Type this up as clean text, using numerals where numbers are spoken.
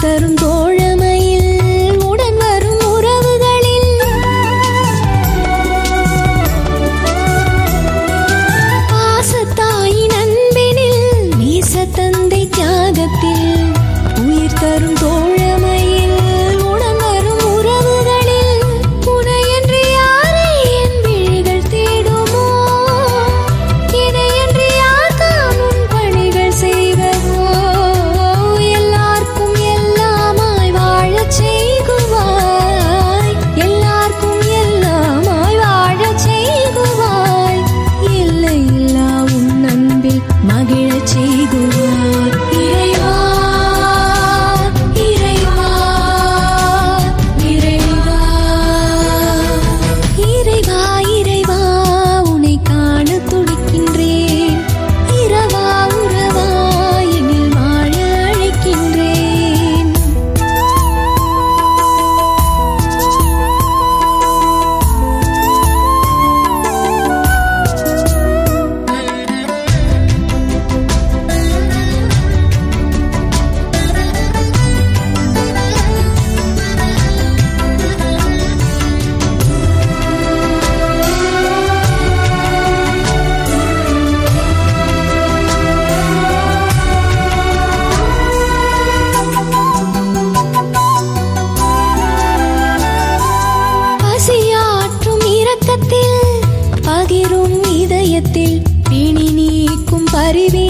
தரும் தோழமையில் உடன் வரும் உறவுகளில் பாசத்தாயின் அன்பினில் நேச தந்தை தியாகத்தில் உயிர் தரும் தோழமையில் உடன் வரும் உறவுகளில் உனையன்றி யாரை என் விழிகள் தேடுமோ, இணையன்றி யார்தான் உன் பணிகள் செய்வதோ, எல்லாருக்கும் எல்லாமாய் வாழச் செய்குவாய், எல்லாருக்கும் எல்லாமாய் வாழச் செய்குவாய், எல்லை இல்லா உன் அன்பில் மகிழச் செய்குவாய். இறைவா இறைவா இறைவா இறைவா இறைவா உன்னை காண துடிக்கின்றேன். இரவா உறவா எனில் வாழ அழைக்கின்றேன். பசியாற்றும் இரக்கத்தில் பகிரும் இதயத்தில் பிணி நீக்கும் பரிவே